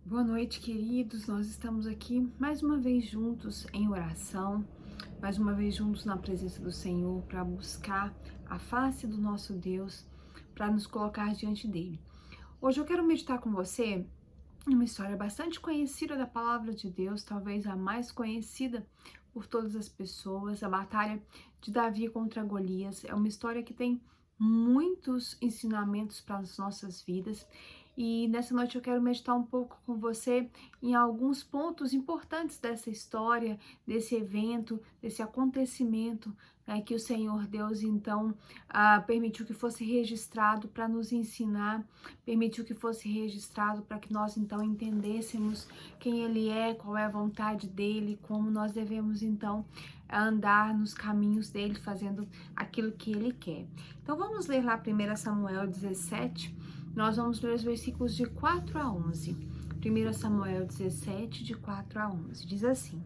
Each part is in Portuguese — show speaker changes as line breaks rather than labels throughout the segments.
Boa noite, queridos. Nós estamos aqui mais uma vez juntos em oração, mais uma vez juntos na presença do Senhor para buscar a face do nosso Deus, para nos colocar diante dele. Hoje eu quero meditar com você uma história bastante conhecida da palavra de Deus, talvez a mais conhecida por todas as pessoas, a batalha de Davi contra Golias. É uma história que tem muitos ensinamentos para as nossas vidas. E nessa noite eu quero meditar um pouco com você em alguns pontos importantes dessa história, desse evento, desse acontecimento, né, que o Senhor Deus então permitiu que fosse registrado para nos ensinar, permitiu que fosse registrado para que nós então entendêssemos quem Ele é, qual é a vontade dEle, como nós devemos então andar nos caminhos dEle, fazendo aquilo que Ele quer. Então vamos ler lá 1 Samuel 17, nós vamos ler os versículos de 4 a 11. 1 Samuel 17, de 4 a 11, diz assim: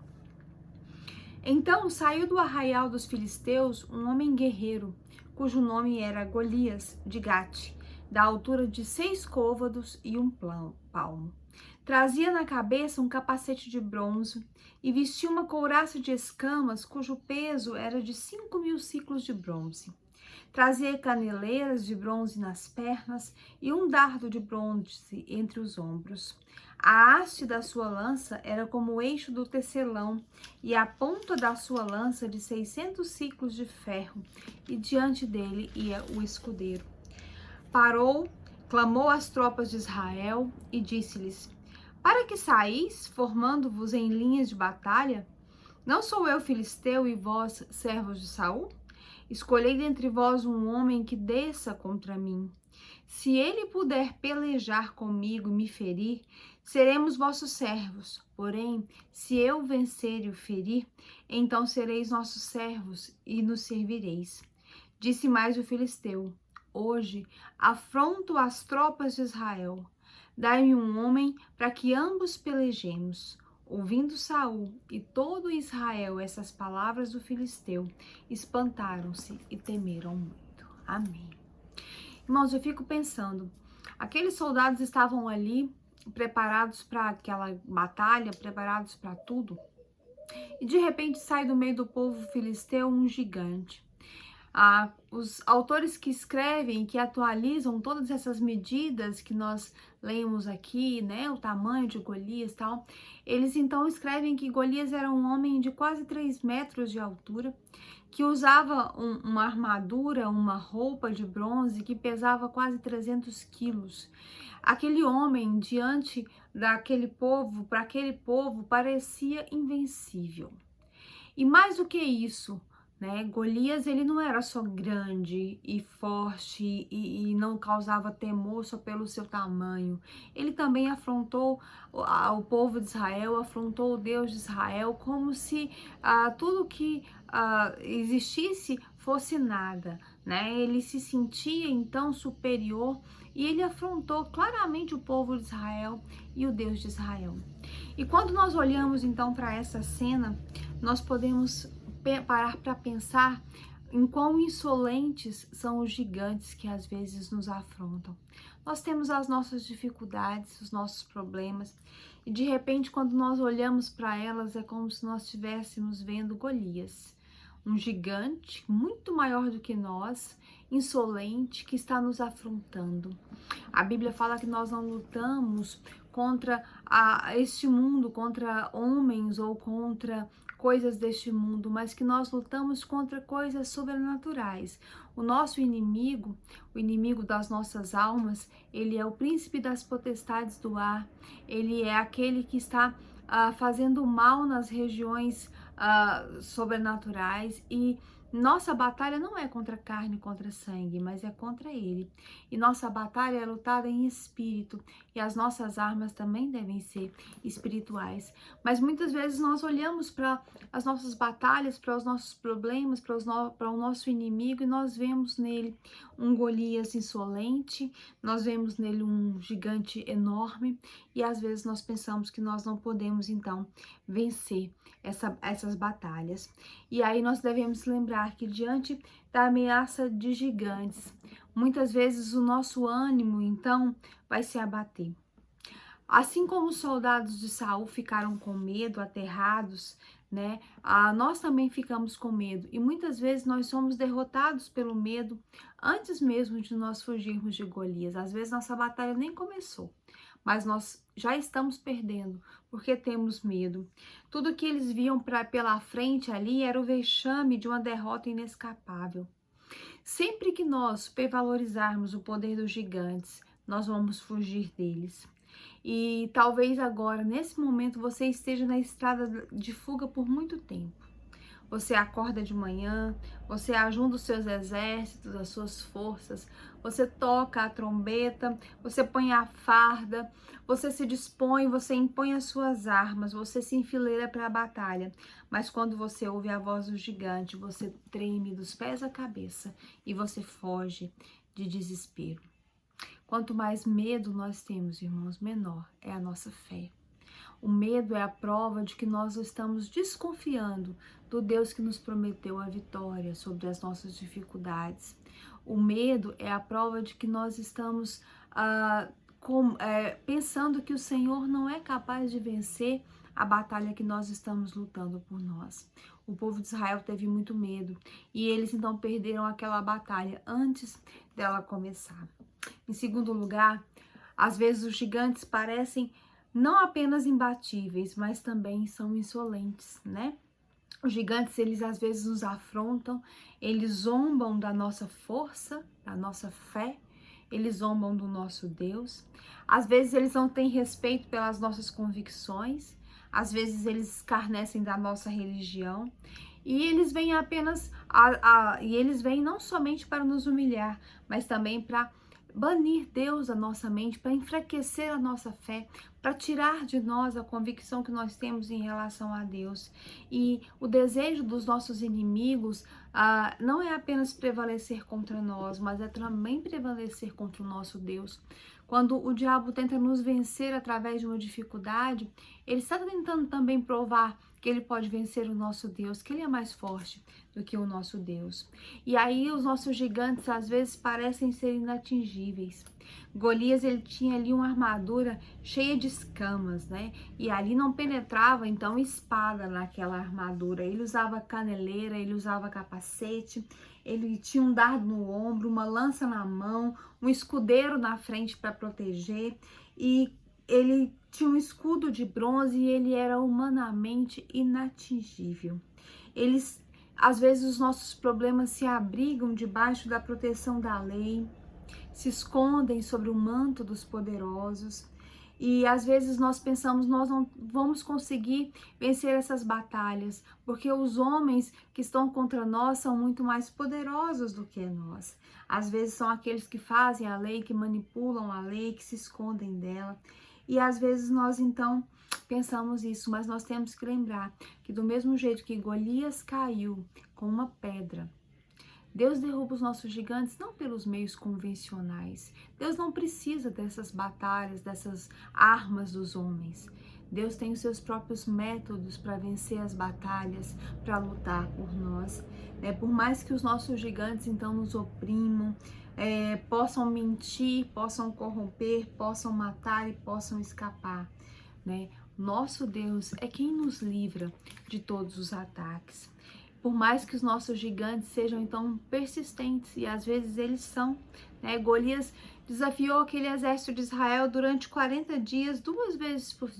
Então saiu do arraial dos filisteus um homem guerreiro, cujo nome era Golias, de Gate, da altura de 6 côvados e um palmo. Trazia na cabeça um capacete de bronze e vestia uma couraça de escamas, cujo peso era de 5.000 ciclos de bronze. Trazia caneleiras de bronze nas pernas e um dardo de bronze entre os ombros. A haste da sua lança era como o eixo do tecelão, e a ponta da sua lança de 600 ciclos de ferro, e diante dele ia o escudeiro. Parou, clamou às tropas de Israel e disse-lhes: Para que saís, formando-vos em linhas de batalha? Não sou eu filisteu e vós servos de Saul? Escolhei dentre vós um homem que desça contra mim. Se ele puder pelejar comigo e me ferir, seremos vossos servos. Porém, se eu vencer e o ferir, então sereis nossos servos e nos servireis. Disse mais o filisteu: Hoje afronto as tropas de Israel. Dai-me um homem para que ambos pelejemos. Ouvindo Saul e todo Israel essas palavras do filisteu, espantaram-se e temeram muito. Amém. Irmãos, eu fico pensando, aqueles soldados estavam ali preparados para aquela batalha, preparados para tudo, e de repente sai do meio do povo filisteu um gigante. Os autores que escrevem, que atualizam todas essas medidas que nós lemos aqui, né, o tamanho de Golias e tal, eles então escrevem que Golias era um homem de quase 3 metros de altura, que usava uma armadura, uma roupa de bronze que pesava quase 300 quilos. Aquele homem, diante daquele povo, para aquele povo, parecia invencível. E mais do que isso, né? Golias, ele não era só grande e forte e não causava temor só pelo seu tamanho. Ele também afrontou o povo de Israel, afrontou o Deus de Israel, como se tudo que existisse fosse nada, né? Ele se sentia então superior e ele afrontou claramente o povo de Israel e o Deus de Israel. E quando nós olhamos então para essa cena, nós podemos parar para pensar em quão insolentes são os gigantes que às vezes nos afrontam. Nós temos as nossas dificuldades, os nossos problemas, e de repente, quando nós olhamos para elas, é como se nós estivéssemos vendo Golias, um gigante muito maior do que nós, insolente, que está nos afrontando. A Bíblia fala que nós não lutamos contra este mundo, contra homens ou contra coisas deste mundo, mas que nós lutamos contra coisas sobrenaturais. O nosso inimigo, o inimigo das nossas almas, ele é o príncipe das potestades do ar, ele é aquele que está fazendo mal nas regiões sobrenaturais, e nossa batalha não é contra carne, contra sangue, mas é contra ele. E nossa batalha é lutada em espírito, e as nossas armas também devem ser espirituais. Mas muitas vezes nós olhamos para as nossas batalhas, para os nossos problemas, para o nosso inimigo, e nós vemos nele um Golias insolente, nós vemos nele um gigante enorme, e às vezes nós pensamos que nós não podemos então vencer essas batalhas. E aí nós devemos lembrar que diante da ameaça de gigantes, muitas vezes o nosso ânimo então vai se abater. Assim como os soldados de Saul ficaram com medo, aterrados, né? Nós também ficamos com medo e muitas vezes nós somos derrotados pelo medo antes mesmo de nós fugirmos de Golias. Às vezes nossa batalha nem começou, mas nós já estamos perdendo porque temos medo. Tudo que eles viam pela frente ali era o vexame de uma derrota inescapável. Sempre que nós supervalorizarmos o poder dos gigantes, nós vamos fugir deles. E talvez agora, nesse momento, você esteja na estrada de fuga por muito tempo. Você acorda de manhã, você ajunta os seus exércitos, as suas forças, você toca a trombeta, você põe a farda, você se dispõe, você impõe as suas armas, você se enfileira para a batalha. Mas quando você ouve a voz do gigante, você treme dos pés à cabeça e você foge de desespero. Quanto mais medo nós temos, irmãos, menor é a nossa fé. O medo é a prova de que nós estamos desconfiando do Deus que nos prometeu a vitória sobre as nossas dificuldades. O medo é a prova de que nós estamos pensando que o Senhor não é capaz de vencer a batalha que nós estamos lutando por nós. O povo de Israel teve muito medo e eles então perderam aquela batalha antes dela começar. Em segundo lugar, às vezes os gigantes parecem não apenas imbatíveis, mas também são insolentes, né? Os gigantes, eles às vezes nos afrontam, eles zombam da nossa força, da nossa fé, eles zombam do nosso Deus. Às vezes eles não têm respeito pelas nossas convicções, às vezes eles escarnecem da nossa religião. E eles vêm apenas, e eles vêm não somente para nos humilhar, mas também para banir Deus da nossa mente, para enfraquecer a nossa fé, para tirar de nós a convicção que nós temos em relação a Deus. E o desejo dos nossos inimigos não é apenas prevalecer contra nós, mas é também prevalecer contra o nosso Deus. Quando o diabo tenta nos vencer através de uma dificuldade, ele está tentando também provar que ele pode vencer o nosso Deus, que ele é mais forte do que o nosso Deus. E aí os nossos gigantes às vezes parecem ser inatingíveis. Golias, ele tinha ali uma armadura cheia de escamas, né? E ali não penetrava então espada naquela armadura. Ele usava caneleira, ele usava capacete, ele tinha um dardo no ombro, uma lança na mão, um escudeiro na frente para proteger, e ele tinha um escudo de bronze e ele era humanamente inatingível. Às vezes os nossos problemas se abrigam debaixo da proteção da lei, se escondem sobre o manto dos poderosos. E às vezes nós pensamos, nós não vamos conseguir vencer essas batalhas, porque os homens que estão contra nós são muito mais poderosos do que nós. Às vezes são aqueles que fazem a lei, que manipulam a lei, que se escondem dela. E às vezes nós então pensamos isso, mas nós temos que lembrar que do mesmo jeito que Golias caiu com uma pedra, Deus derruba os nossos gigantes não pelos meios convencionais. Deus não precisa dessas batalhas, dessas armas dos homens. Deus tem os seus próprios métodos para vencer as batalhas, para lutar por nós. Por mais que os nossos gigantes então nos oprimam, possam mentir, possam corromper, possam matar e possam escapar, né? Nosso Deus é quem nos livra de todos os ataques. Por mais que os nossos gigantes sejam então persistentes, e às vezes eles são, né? Golias desafiou aquele exército de Israel durante 40 dias, 2 vezes por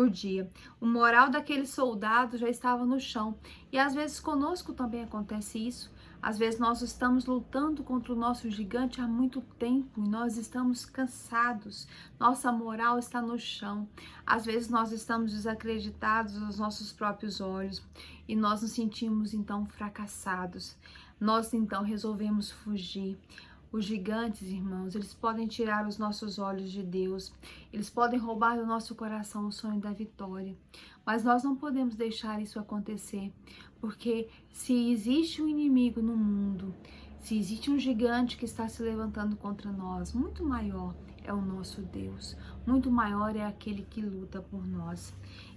dia. O moral daqueles soldados já estava no chão. E às vezes conosco também acontece isso. Às vezes nós estamos lutando contra o nosso gigante há muito tempo e nós estamos cansados. Nossa moral está no chão. Às vezes nós estamos desacreditados aos nossos próprios olhos e nós nos sentimos então fracassados. Nós então resolvemos fugir. Os gigantes, irmãos, eles podem tirar os nossos olhos de Deus, eles podem roubar do nosso coração o sonho da vitória, mas nós não podemos deixar isso acontecer, porque se existe um inimigo no mundo, se existe um gigante que está se levantando contra nós, muito maior é o nosso Deus, muito maior é aquele que luta por nós.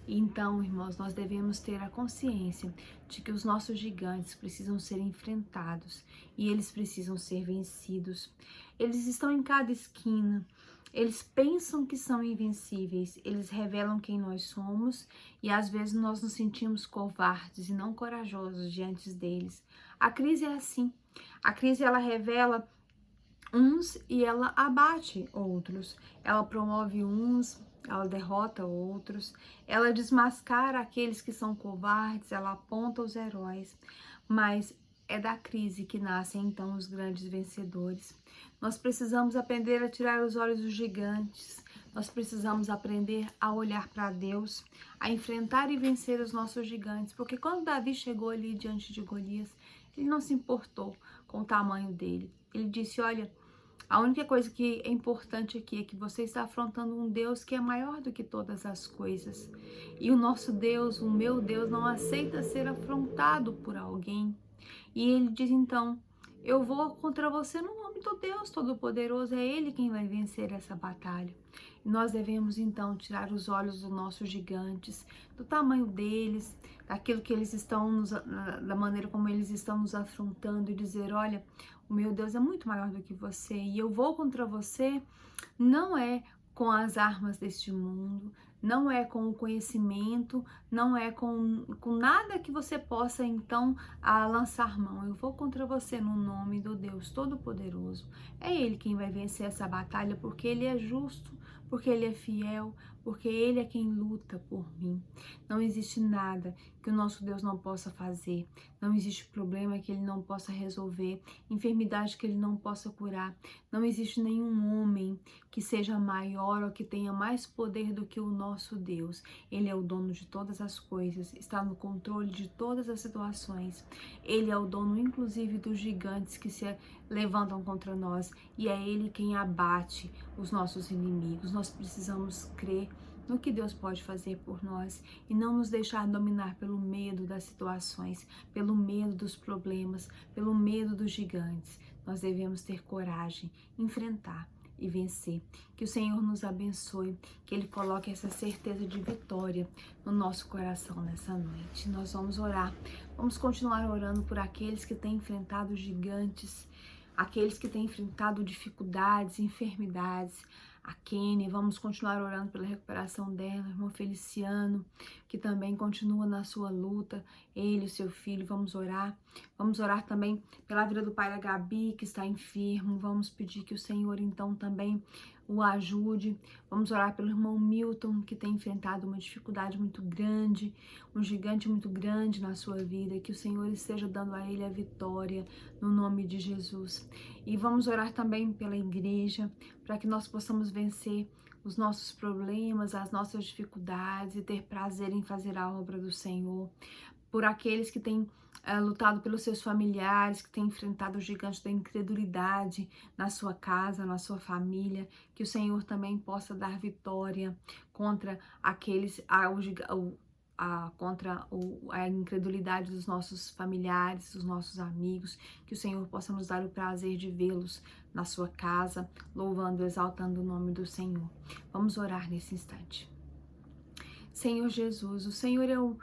Então, irmãos, nós devemos ter a consciência de que os nossos gigantes precisam ser enfrentados e eles precisam ser vencidos. Eles estão em cada esquina, Eles pensam que são invencíveis, eles revelam quem nós somos e às vezes nós nos sentimos covardes e não corajosos diante deles. A crise é assim. A crise ela revela uns e ela abate outros. Ela promove uns, ela derrota outros. Ela desmascara aqueles que são covardes, ela aponta os heróis. Mas é da crise que nascem então os grandes vencedores. Nós precisamos aprender a tirar os olhos dos gigantes. Nós precisamos aprender a olhar para Deus, a enfrentar e vencer os nossos gigantes. Porque quando Davi chegou ali diante de Golias, ele não se importou com o tamanho dele. Ele disse: olha, a única coisa que é importante aqui é que você está afrontando um Deus que é maior do que todas as coisas. E o nosso Deus, o meu Deus, não aceita ser afrontado por alguém. E ele diz então: eu vou contra você no nome do Deus Todo-Poderoso, é Ele quem vai vencer essa batalha. E nós devemos então tirar os olhos dos nossos gigantes, do tamanho deles, daquilo que eles estão, da maneira como eles estão nos afrontando e dizer: olha, o meu Deus é muito maior do que você e eu vou contra você, não é com as armas deste mundo, não é com o conhecimento, não é com nada que você possa então lançar mão. Eu vou contra você no nome do Deus Todo-Poderoso. É Ele quem vai vencer essa batalha, porque Ele é justo, porque Ele é fiel, porque Ele é quem luta por mim. Não existe nada que o nosso Deus não possa fazer, não existe problema que Ele não possa resolver, enfermidade que Ele não possa curar, não existe nenhum homem que seja maior ou que tenha mais poder do que o nosso Deus. Ele é o dono de todas as coisas, está no controle de todas as situações. Ele é o dono, inclusive, dos gigantes que se levantam contra nós, e é Ele quem abate os nossos inimigos. Nós precisamos crer no que Deus pode fazer por nós e não nos deixar dominar pelo medo das situações, pelo medo dos problemas, pelo medo dos gigantes. Nós devemos ter coragem, enfrentar e vencer. Que o Senhor nos abençoe, que Ele coloque essa certeza de vitória no nosso coração nessa noite. Nós vamos orar, vamos continuar orando por aqueles que têm enfrentado gigantes, aqueles que têm enfrentado dificuldades, enfermidades. A Kenny, vamos continuar orando pela recuperação dela, irmão Feliciano, que também continua na sua luta, ele e seu filho, vamos orar também pela vida do pai da Gabi, que está enfermo, vamos pedir que o Senhor então também o ajude, vamos orar pelo irmão Milton, que tem enfrentado uma dificuldade muito grande, um gigante muito grande na sua vida, que o Senhor esteja dando a ele a vitória, no nome de Jesus. E vamos orar também pela igreja, para que nós possamos vencer os nossos problemas, as nossas dificuldades e ter prazer em fazer a obra do Senhor. Por aqueles que têm lutado pelos seus familiares, que têm enfrentado o gigante da incredulidade na sua casa, na sua família, que o Senhor também possa dar vitória contra aqueles, contra a incredulidade dos nossos familiares, dos nossos amigos, que o Senhor possa nos dar o prazer de vê-los na sua casa, louvando e exaltando o nome do Senhor. Vamos orar nesse instante. Senhor Jesus, o Senhor é o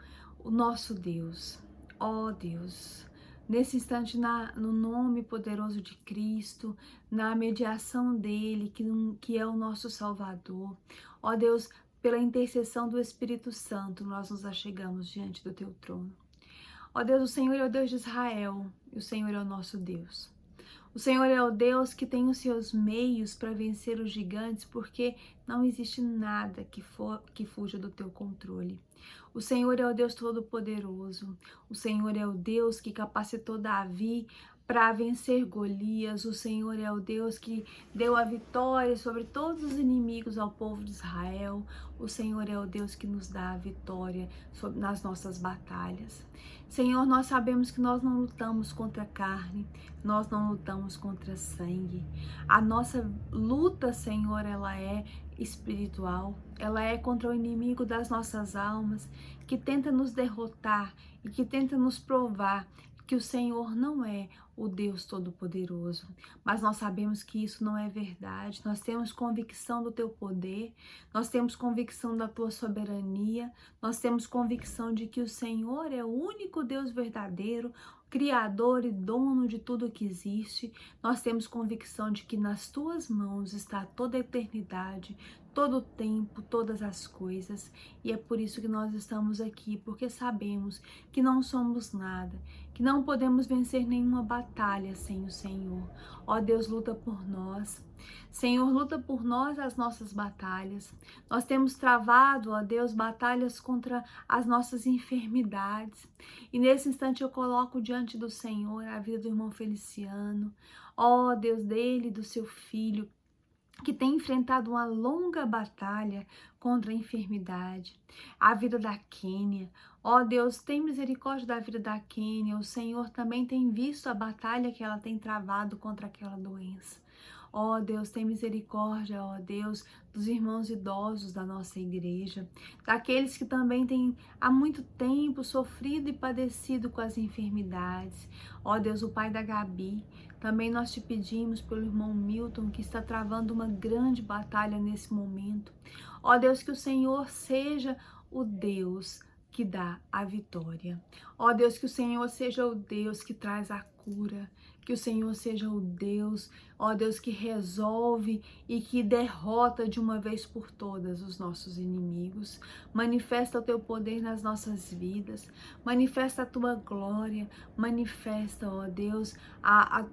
nosso Deus. Ó Deus, nesse instante, no nome poderoso de Cristo, na mediação dele, que é o nosso Salvador, ó Deus, pela intercessão do Espírito Santo, nós nos achegamos diante do teu trono. Ó Deus, o Senhor é o Deus de Israel, e o Senhor é o nosso Deus. O Senhor é o Deus que tem os seus meios para vencer os gigantes, porque não existe nada que fuja do teu controle. O Senhor é o Deus Todo-Poderoso. O Senhor é o Deus que capacitou Davi para vencer Golias. O Senhor é o Deus que deu a vitória sobre todos os inimigos ao povo de Israel. O Senhor é o Deus que nos dá a vitória nas nossas batalhas. Senhor, nós sabemos que nós não lutamos contra a carne, nós não lutamos contra sangue. A nossa luta, Senhor, ela é espiritual, ela é contra o inimigo das nossas almas, que tenta nos derrotar e que tenta nos provar que o Senhor não é o Deus Todo-Poderoso, mas nós sabemos que isso não é verdade. Nós temos convicção do teu poder, nós temos convicção da tua soberania, nós temos convicção de que o Senhor é o único Deus verdadeiro, Criador e dono de tudo que existe, nós temos convicção de que nas tuas mãos está toda a eternidade, todo o tempo, todas as coisas, e é por isso que nós estamos aqui, porque sabemos que não somos nada, que não podemos vencer nenhuma batalha sem o Senhor. Ó Deus, luta por nós. Senhor, luta por nós as nossas batalhas. Nós temos travado, ó Deus, batalhas contra as nossas enfermidades. E nesse instante eu coloco diante do Senhor a vida do irmão Feliciano. Ó Deus dele, do seu filho, que tem enfrentado uma longa batalha contra a enfermidade, a vida da Kênia. Ó Deus, tem misericórdia da vida da Kênia. O Senhor também tem visto a batalha que ela tem travado contra aquela doença. Ó Deus, tem misericórdia, ó Deus, dos irmãos idosos da nossa igreja, daqueles que também têm há muito tempo sofrido e padecido com as enfermidades. Ó Deus, o pai da Gabi, também nós te pedimos pelo irmão Milton, que está travando uma grande batalha nesse momento. Ó Deus, que o Senhor seja o Deus que dá a vitória. Ó Deus, que o Senhor seja o Deus que traz a cura, que o Senhor seja o Deus, ó Deus, que resolve e que derrota de uma vez por todas os nossos inimigos. Manifesta o teu poder nas nossas vidas, manifesta a tua glória, manifesta, ó Deus,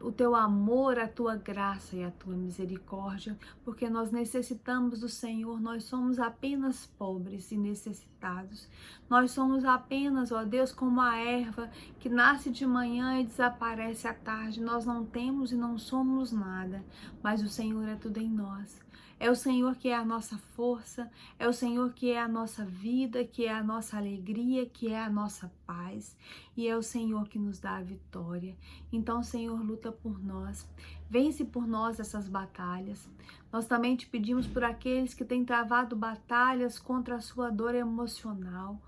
o teu amor, a tua graça e a tua misericórdia, porque nós necessitamos do Senhor, nós somos apenas pobres e necessitados. Nós somos apenas, ó Deus, como a erva que nasce de manhã e desaparece à tarde. Nós não temos e não somos nada, mas o Senhor é tudo em nós. É o Senhor que é a nossa força, é o Senhor que é a nossa vida, que é a nossa alegria, que é a nossa paz, e é o Senhor que nos dá a vitória. Então, Senhor, luta por nós, vence por nós essas batalhas. Nós também te pedimos por aqueles que têm travado batalhas contra a sua dor emocional.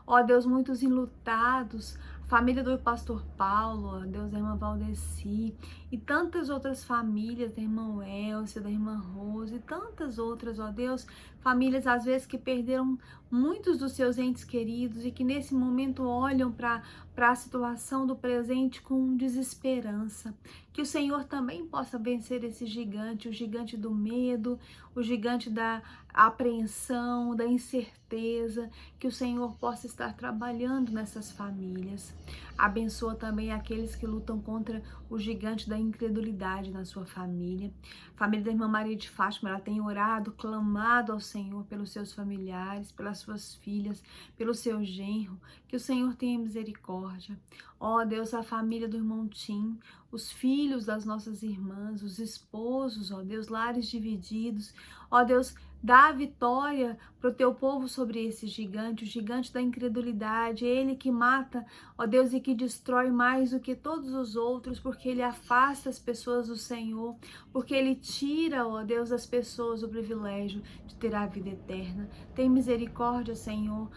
Ó Deus, muitos enlutados, família do pastor Paulo, ó Deus, da irmã Valdeci, e tantas outras famílias, da irmã Elcia, da irmã Rose, e tantas outras, ó Deus, famílias às vezes que perderam muitos dos seus entes queridos e que nesse momento olham para a situação do presente com desesperança. Que o Senhor também possa vencer esse gigante, o gigante do medo, o gigante da apreensão, da incerteza, que o Senhor possa estar trabalhando nessas famílias. Abençoa também aqueles que lutam contra o gigante da incredulidade na sua família. A família da irmã Maria de Fátima, ela tem orado, clamado ao Senhor pelos seus familiares, pelas suas filhas, pelo seu genro, que o Senhor tenha misericórdia. Ó Deus, a família do irmão Tim, os filhos das nossas irmãs, os esposos, ó Deus, lares divididos, ó Deus, dá a vitória para o teu povo sobre esse gigante, o gigante da incredulidade, ele que mata, ó Deus, e que destrói mais do que todos os outros, porque ele afasta as pessoas do Senhor, porque ele tira, ó Deus, das pessoas o privilégio de ter a vida eterna. Tem misericórdia, Senhor,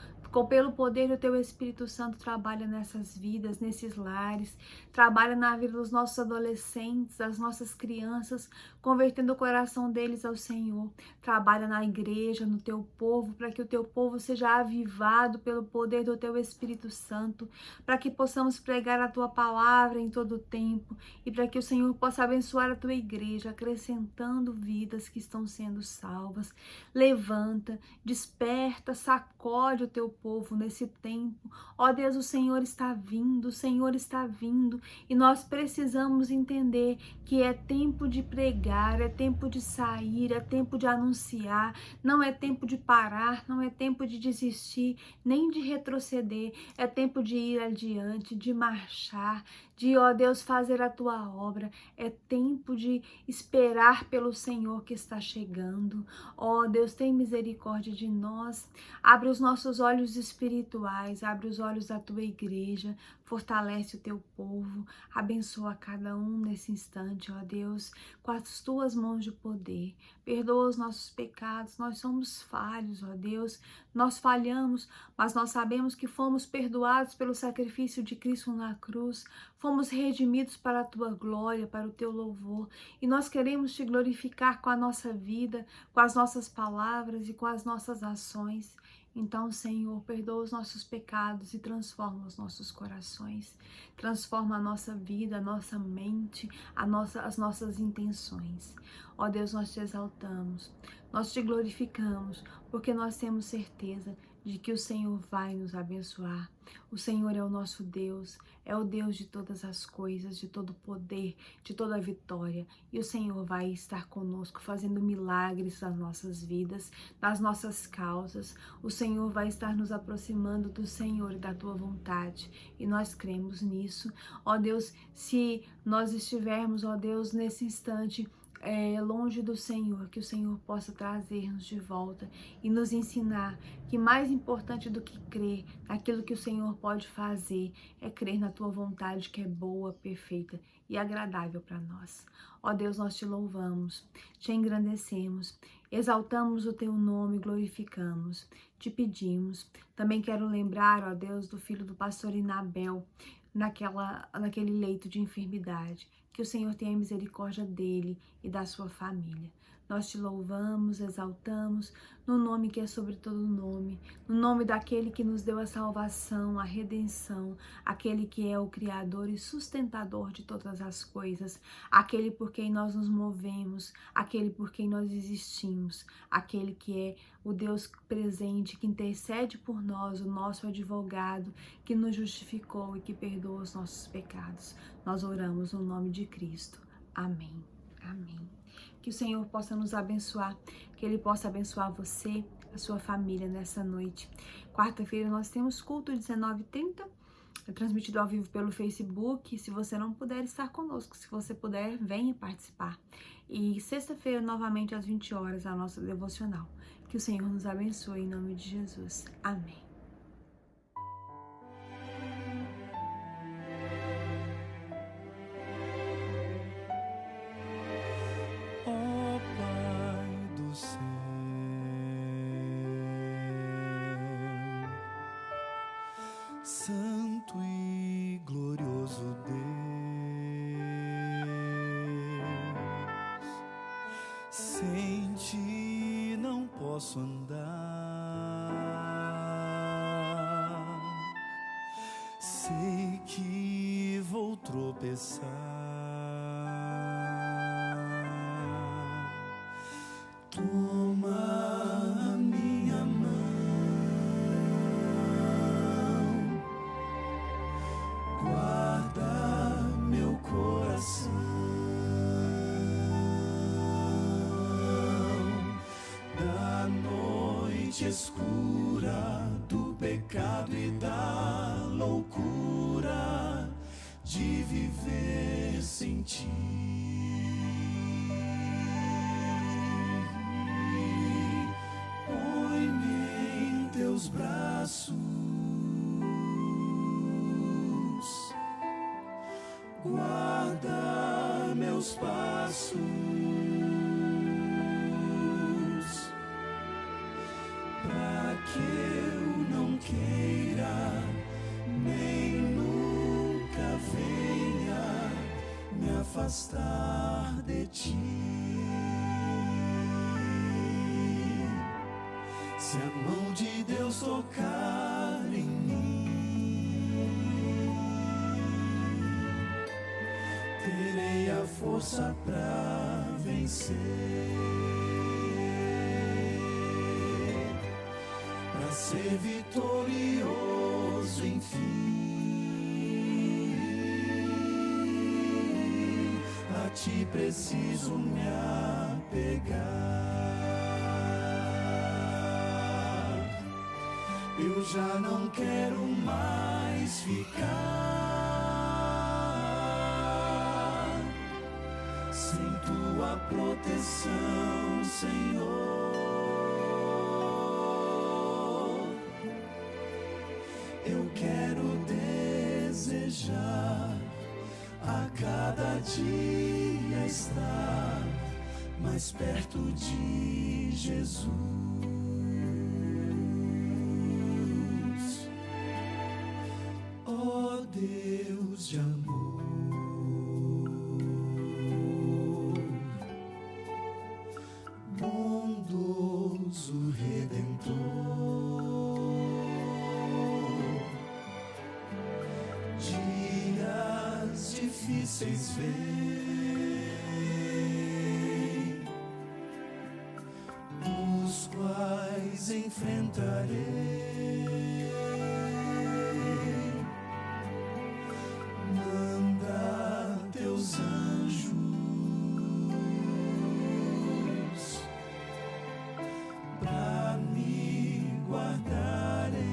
pelo poder do teu Espírito Santo, trabalha nessas vidas, nesses lares, trabalha na vida dos nossos adolescentes, das nossas crianças, convertendo o coração deles ao Senhor. Trabalha na igreja, no teu povo, para que o teu povo seja avivado pelo poder do teu Espírito Santo, para que possamos pregar a tua palavra em todo o tempo e para que o Senhor possa abençoar a tua igreja, acrescentando vidas que estão sendo salvas. Levanta, desperta, sacode o teu povo nesse tempo. Ó Deus, o Senhor está vindo, o Senhor está vindo, e nós precisamos entender que é tempo de pregar, é tempo de sair, é tempo de anunciar, não é tempo de parar, não é tempo de desistir, nem de retroceder, é tempo de ir adiante, de marchar, de, ó Deus, fazer a tua obra, é tempo de esperar pelo Senhor que está chegando. Ó Deus, tem misericórdia de nós, abre os nossos olhos espirituais, abre os olhos da tua igreja, fortalece o teu povo, abençoa cada um nesse instante, ó Deus, com as tuas mãos de poder, perdoa os nossos pecados, nós somos falhos, ó Deus, nós falhamos, mas nós sabemos que fomos perdoados pelo sacrifício de Cristo na cruz, fomos redimidos para a tua glória, para o teu louvor, e nós queremos te glorificar com a nossa vida, com as nossas palavras e com as nossas ações. Então, Senhor, perdoa os nossos pecados e transforma os nossos corações. Transforma a nossa vida, a nossa mente, as nossas intenções. Ó Deus, nós te exaltamos, nós te glorificamos, porque nós temos certeza de que o Senhor vai nos abençoar. O Senhor é o nosso Deus, é o Deus de todas as coisas, de todo poder, de toda vitória. E o Senhor vai estar conosco, fazendo milagres nas nossas vidas, nas nossas causas. O Senhor vai estar nos aproximando do Senhor e da tua vontade. E nós cremos nisso. Ó Deus, se nós estivermos, ó Deus, nesse instante, longe do Senhor, que o Senhor possa trazer-nos de volta e nos ensinar que mais importante do que crer naquilo que o Senhor pode fazer é crer na tua vontade, que é boa, perfeita e agradável para nós. Ó Deus, nós te louvamos, te engrandecemos, exaltamos o teu nome, glorificamos, te pedimos. Também quero lembrar, ó Deus, do filho do pastor Inabel, naquele leito de enfermidade. Que o Senhor tenha misericórdia dele e da sua família. Nós te louvamos, exaltamos, no nome que é sobre todo nome, no nome daquele que nos deu a salvação, a redenção, aquele que é o Criador e sustentador de todas as coisas, aquele por quem nós nos movemos, aquele por quem nós existimos, aquele que é o Deus presente, que intercede por nós, o nosso advogado, que nos justificou e que perdoa os nossos pecados. Nós oramos no nome de Cristo. Amém. Amém. Que o Senhor possa nos abençoar, que Ele possa abençoar você, a sua família nessa noite. Quarta-feira nós temos culto 19h30, é transmitido ao vivo pelo Facebook. Se você não puder estar conosco, se você puder, venha participar. E sexta-feira, novamente às 20 horas, a nossa devocional. Que o Senhor nos abençoe em nome de Jesus. Amém.
Santo e glorioso Deus, sem ti não posso andar, sei que vou tropeçar, toma a minha mão, guarda meu coração da noite escura, do pecado e da loucura de viver sem ti. Põe-me em teus braços, guarda meus passos, para que eu não queira, nem nunca venha me afastar de ti. Se a mão de Deus tocar em mim, terei a força pra vencer, pra ser vitorioso, enfim. A ti preciso me apegar. Eu já não quero mais ficar sem tua proteção, Senhor. Eu quero desejar a cada dia estar mais perto de Jesus. Ó Deus de amor, bondoso Redentor, vocês veem, os quais enfrentarei. Manda teus anjos pra me guardarem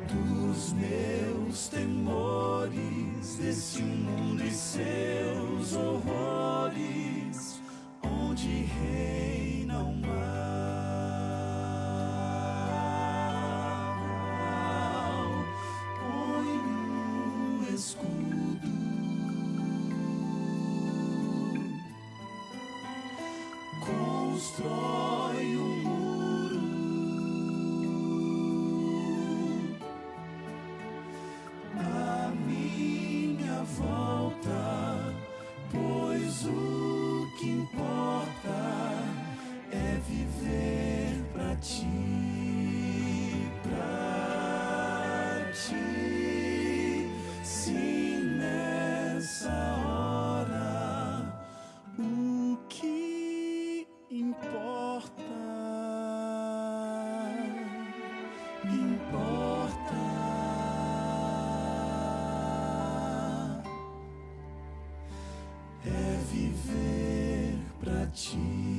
dos meus temores, desse mundo e seus horrores, onde reina o mal. Põe um escudo, constrói um muro, à minha volta, pois o que importa é viver pra ti, pra ti. Se nessa hora o que importa é viver pra ti.